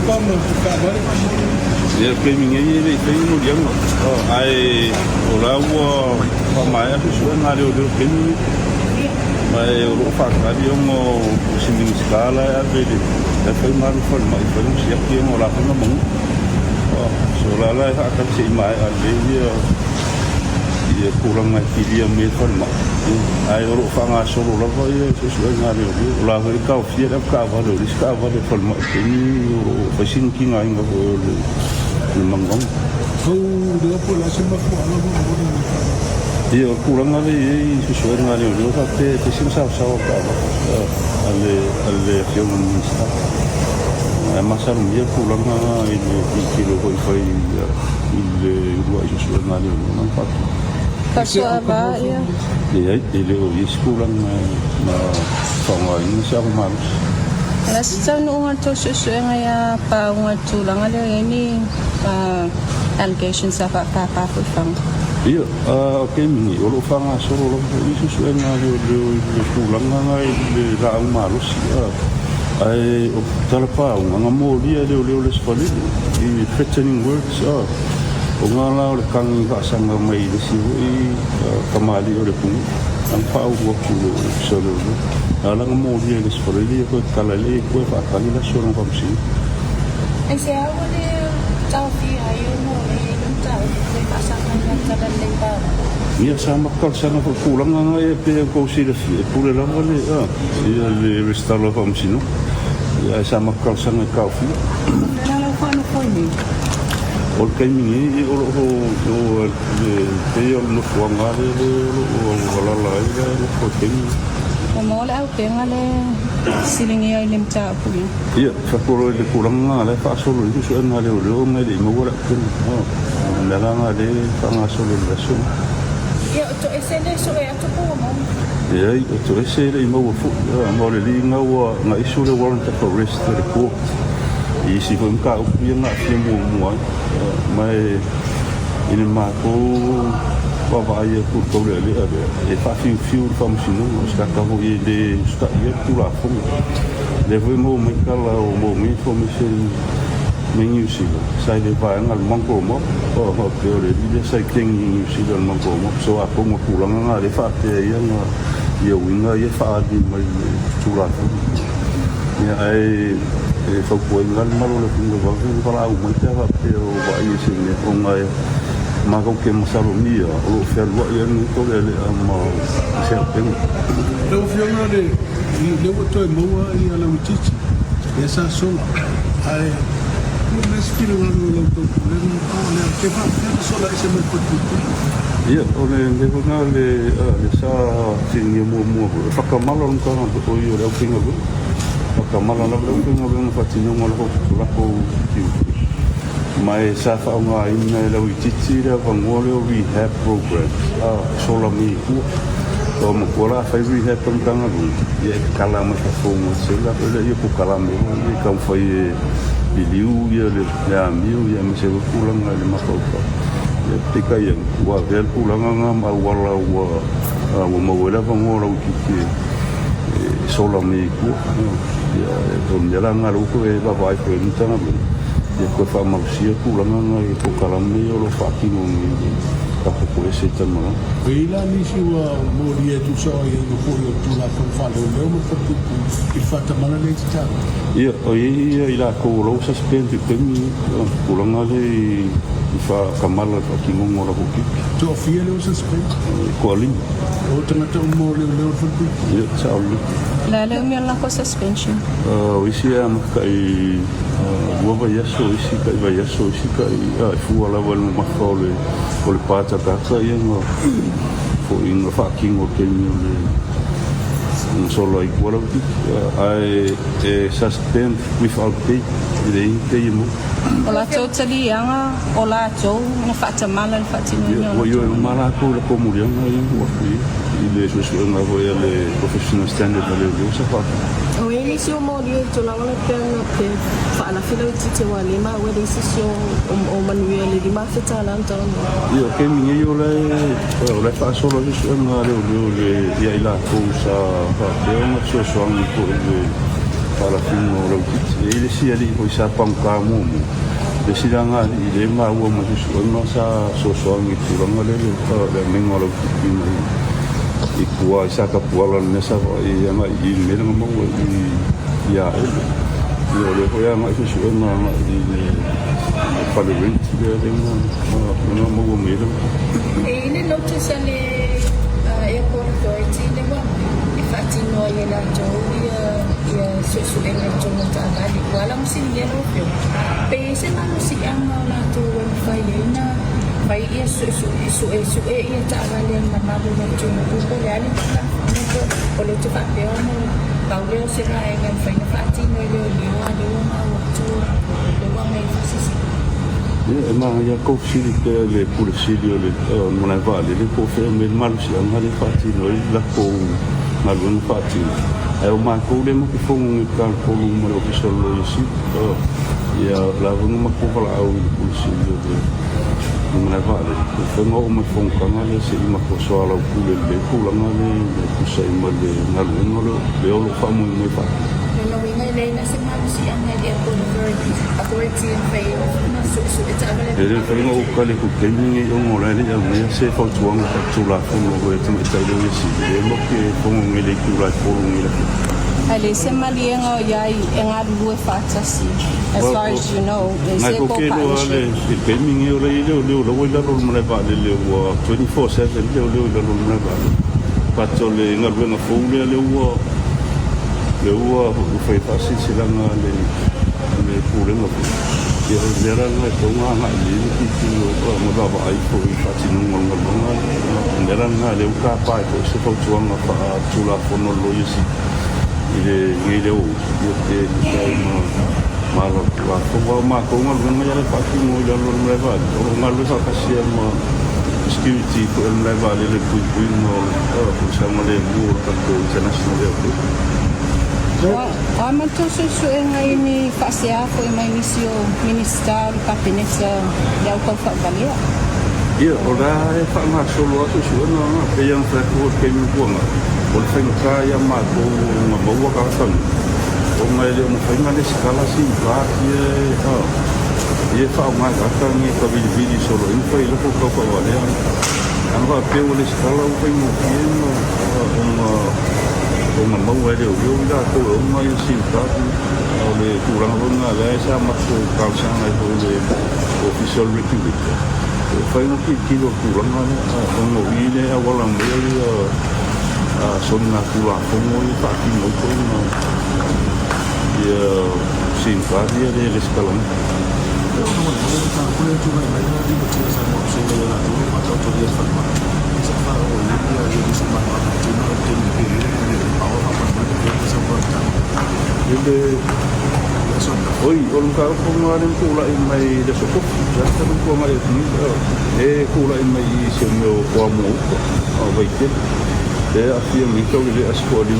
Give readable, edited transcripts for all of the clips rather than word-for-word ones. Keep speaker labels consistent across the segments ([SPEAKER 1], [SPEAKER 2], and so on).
[SPEAKER 1] Como trabalho.
[SPEAKER 2] Dia que ninguém ele tem no dia não. Aí o lá o mais a pessoa na área do que mas o faculdade é um sinding escala é dele. É foi mais formal, foi um dia que eu lá na mão. So lá akan si mai ali ia kurang lagi dia me formal. Aí o fanga solo lá vai sesuai na área do lá vai kau fia da kava do discava de formal. Ini o pasin kinga inga o mangong.
[SPEAKER 1] Dia pula semua kuala
[SPEAKER 2] Dia kurang ali sesuai na área do fakte pasin saw kava. Ale film minsta. Masar dia kurang ini kilo foi ele gua sesuai na área do nampak.
[SPEAKER 3] Kaswa ba?
[SPEAKER 2] Iya, ele o kurang na fanga ini siapa malas.
[SPEAKER 3] Nasa noong to susuya nga pa ungat lang ala ini allegations sa papapafang.
[SPEAKER 2] Iya, okay mini olo fanga solo isu susuya nga le kurang nga le raang malas. Ai talapa nga mo dia le spali i threatening words o ngala o kang kasanga mai de si kamali o le pung ang pau go ku solo ala mo dia le spali ko kalale ko fa kalila solo kom si
[SPEAKER 3] Ai siya o le tao fi ayo mo le tao le kasanga nga kalale pa.
[SPEAKER 2] Ia sama kalsanga ko kulang nga pe ko si le pule la le le restalo kom si no ia sama kalsanga ka fi
[SPEAKER 3] Ano ni?
[SPEAKER 2] O kai mingi o te o no fuanga o la o ko te
[SPEAKER 3] Mo la au penga le silingi ai lim ta pu.
[SPEAKER 2] ia fa ko le kurang nga le fa solo i su na le o me le mo ora ku na la nga le fa nga solo le su
[SPEAKER 3] Ia to esele so e to ko mo.
[SPEAKER 2] ia to ese le mo fu mo le nga wa nga isu le warrant for arrest le ko i si ko ka u nga fi mo mai ini mako baba ia ku to le e fa fi fa mo sino ska ka ho i de ska ia tu la fo le vo mo me kala o mo mi fo mi se me ni si sai de va ngal manko mo o pe o le de sai king ni si del manko mo so a ko mo ku la nga le fa te ia nga ia winga ia fa di mai tu la fo ia ai e fa ko ngal malo le pingo va que para o muito va pero vai se ne onga ma ko ke masalo mia o fer lo ia ni to le ma se pen
[SPEAKER 1] Eu fui uma de eu tô moa e ela me disse essa sola ai não se tira lá no local não que fa sola esse meu corpo
[SPEAKER 2] ia o le ko na le sa tingi mo fa ka malo nka o yo le pingo kamala la lo fatinho mo la ko mai sa fa nga ina la wititi la ngole o rehab program sola mi ku to mo kora fa rehab tam tanga lu ye kala ma fa fo mo se la pe ye ku kala me ni kam fa ye biliu ye le ya mi ye me se ku la nga le ma ko ye te ka ye wa vel ku la nga ma wala wa mo wala fa ngora wititi sola mi ku ya don ya nga lu ko e ba vai ko ni tana me ye ko fa ma sia ku la nga e ko kala me o lo fa ki no mi ka ko e se tama
[SPEAKER 1] Ila ni si wa moria tu so e no ko tu la kon fa lo mo ko tu il fa ta mala le ta
[SPEAKER 2] ia o ila ko lo suspend pe mi ku la nga le fa kamala ka ki mo la ko ki
[SPEAKER 1] to fia le suspend
[SPEAKER 2] ko ali
[SPEAKER 1] o tana ta mo le fa tu
[SPEAKER 2] ia sa ali
[SPEAKER 3] La le mi la ko suspension.
[SPEAKER 2] o isi am kai wa ba yaso isi kai ba yaso isi kai fu ala wal ma ko le pata ka ka ia no fo in fa ki ngo ke ni le solo i wala ki ai suspend without pay de te mo
[SPEAKER 3] Ola totally anga ola to na fata mala fatino
[SPEAKER 2] yo yo mala ko le ko muri nga i wo ki ile so so nga vo le professional standard le yo sa fa
[SPEAKER 4] O ele se o moria to la wala pena pe fa la fila tite wale ma we decision o manuel di ma feta la nto
[SPEAKER 2] yo ke mi yo le fa solo so nga le ya ila ko sa fa de ma so so ang ko le para fino ro ile si ali ko sa pang ka mo le silanga ile ma wo mo su no sa so ngi turanga le le mengolo ki mai i kuwa sa ka puala nesa i ama i mena mo i ya yo le ko ya ma su no i para rent le no mo mero
[SPEAKER 3] Ele notice ale airport authority le wa ifati no yela jo ya su energy mo ta bali wala mo sin yelo pyo pe se ma no si ama na to wifi na bai ia su ia ta bali na ma bo na jo ko ko le ali ta no ko le te pa pe no ba le se na e ngan fa na fati no le ma wa to le wa me si
[SPEAKER 2] ma ya ko sili ke le pur sili le mona vale le ko fe me mal si an hali fati no la ko malun fati e o ma ko le mo ko ngi kan ko mo lo so lo si ya la vunu ma ko la au pur sili le mona vale ko mo mo fon kan ale se ma ko so ala ku le ko la ngale ko sai ma le ngalu no le o lo fa mo mo fa
[SPEAKER 3] no winga le na se ma si ang ngai ko authority in favor na su ita bale
[SPEAKER 2] ele fa ngo ka le ko ke ni o mo la le ya me se fa tuang ka tu la ko mo ko te ta le si le mo ke ko mo le ku la ko mo le
[SPEAKER 3] ale se malienga yai enga lu fata si as far as you know
[SPEAKER 2] na ko ke lo ale ke mi ngi o le le la ro mo le ba le 24/7 le la ro mo le ba pa to le ngalu nga fo le o fai pasi silanga le purenga ya era na tonga na le ki mo ba ba ai ko fati no mo mo era na le ka pa ko se fa tuanga pa tula fono lo yesi ile o te ma lo la ko ma ko mo ya le pati mo ya lo me va o ma lo sa kasi mo security ko le va le ku mo ko sa mo le mo ka ko international
[SPEAKER 3] Ama to su ngai ni fasea foi mai misio minister kabinete ya ko fa balia.
[SPEAKER 2] Ia ora e fa ma solo aso su no pe yang fa ko ke mi buanga. O fa ka ya ma ko ma bo ka san. O mai le mo fa ngale skala si va ye fa ma ka ka ni ko vi solo in fa ile ko ko vale. An va pe o le skala o fa mo pieno o ma mau e o da ko o mai si ka o le kurang o nga le sa ma ko ka sa na ko le official recruit o fai no ki lo kurang na o mo ile a wala mo so na kula ko mo i pa ki no ko no ya sin ka dia le skalan oi orang kau pengaruh pula imai dah cukup dah terus kau mai ni pula imai semua kamu baik dia akhirnya mikau dia sekolah di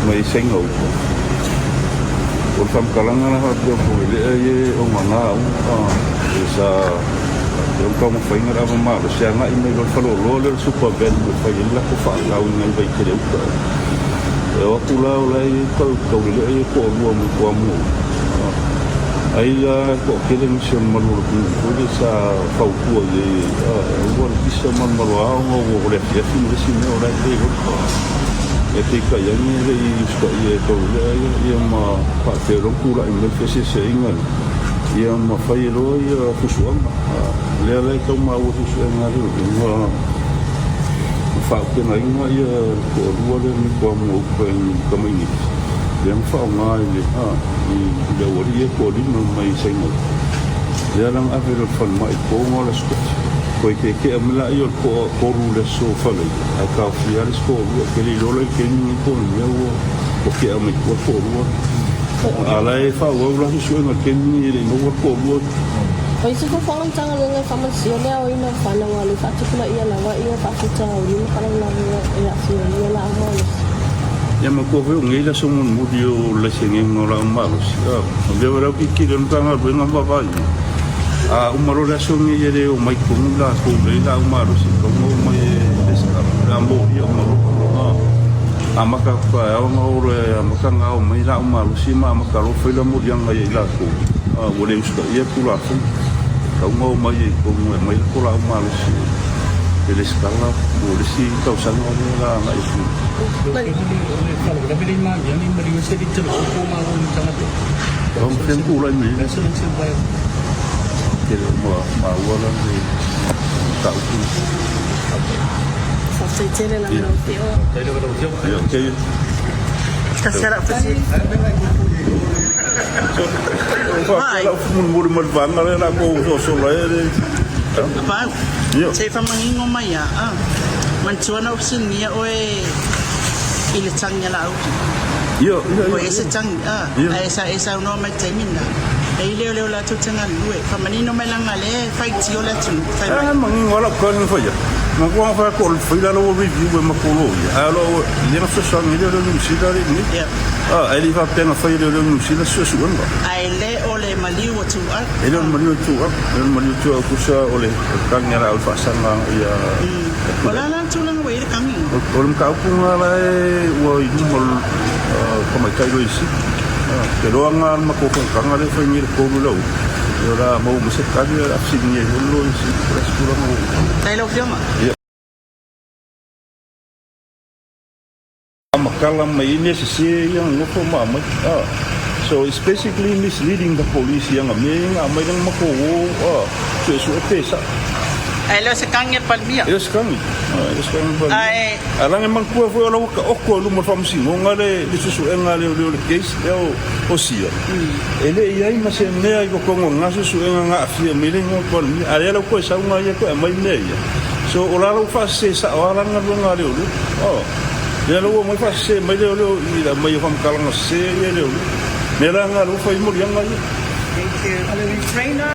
[SPEAKER 2] mai sengau orang kalangan lah dia boleh orang mana bisa orang kau mau ingat apa malu siapa imai kalau roller super band boleh lah kau faham kau imai baik dia waktu lai kau le ko mo ai la ko kele mission malu ko de sa kau ko ye o bisa man malu o le ya fin de sin ora de ko e te ka ya ni le sto ye ko le ye ma pa te ro ku la in le se ingal ye ma fa ye ro ye fu suam le le ko ma o fu suam na ro fa ke na inga ye ko ro le ni ko mo ko ko ni yang fa nga le i le wo ye ko di no mai sengo ya lang avero fan mai ko mo la sko ko ke amla yo ko ru le so fa le a ka fiar sko ke li lo le ke ni ko le wo ko ke am ko ru ala e fa wo la so na ke ni le no ko ru
[SPEAKER 4] Oi se ko falam tanga le fama sio le o ina fana wale fatu kula ia la wa ia fatu ta o ni kala la ia sio ia la mo
[SPEAKER 2] ya ma ko ve ngai la so mon mudio la sengi ngora malos le ora ki le tanga be ngamba ba umaro la so ngi ye o mai ko la ko le la umaro si ko mo mai desca rambo ia mo amaka pa au ngore amaka ngau mai la malu sima amaka ro foi la muriang ai la ko wole usta ia kula fu ka ngau mai ko mai ko la malu si ele skala wole si tau sanga la ngai fu
[SPEAKER 5] kalau kita pilih mah yang ini beri mesti dicelup koma orang sangat tu.
[SPEAKER 2] Orang sembuh lah ni.
[SPEAKER 5] Sering bayar.
[SPEAKER 2] Kira wala ni tak tu.
[SPEAKER 4] Saya cari lah nanti.
[SPEAKER 5] Saya dah berusia.
[SPEAKER 2] Ya, okey.
[SPEAKER 4] Kita share apa sih?
[SPEAKER 2] Kalau mun bang ala ko so la ele.
[SPEAKER 6] Apa? Saya pamangin ngomay mancuan au sin niya oe ilitsang niya lao.
[SPEAKER 2] Yo,
[SPEAKER 6] Oe esa chang esa no mai temin na. Ai leo la tu changan lue. Famani no mai lang ale fight si ola tu.
[SPEAKER 2] Mangin wala ko ni fa ya. Mangko fa ko fa la lo review ma ko lo. Alo, ni na so so ni lo ni si da ni.
[SPEAKER 6] Ya.
[SPEAKER 2] Ele va pena fa lo ni si da so so ba.
[SPEAKER 6] Ai le ole mali wo tu a.
[SPEAKER 2] Ele mali tu ko sa ole kan ni ra alfa sana ya.
[SPEAKER 6] Wala lang tu lang we kami.
[SPEAKER 2] Orang kau pun ala wa ini mol como kai lo isi. Pero angan makokong kang ale fa ni ko lo. Ora mau mesti kali aksi ni lo isi kurang mau.
[SPEAKER 6] Dai lo fioma.
[SPEAKER 2] Makala mai ini sisi yang ngoko mama. So it's basically misleading the police yang aming amai nang makowo. So pesa.
[SPEAKER 6] Ai lo se kangir palmia.
[SPEAKER 2] Yes kami. Yes kami.
[SPEAKER 6] Ai
[SPEAKER 2] Alang emang kuah foi ala ka okko lu mo fam singo ngale di susu engale le case o sia. Ele iai ma se ne ai ko ngo susu enga afia miling mo pon ale lo ko sa nga ye ko mai ne ya. So ola lo fa se sa ala nga lo ngale lu. Ya lo mo fa se mai le lo ila mai fam kala nga se ye le. Mera nga lo fa mo yang ngai.
[SPEAKER 6] thank you.
[SPEAKER 4] Ada retrainer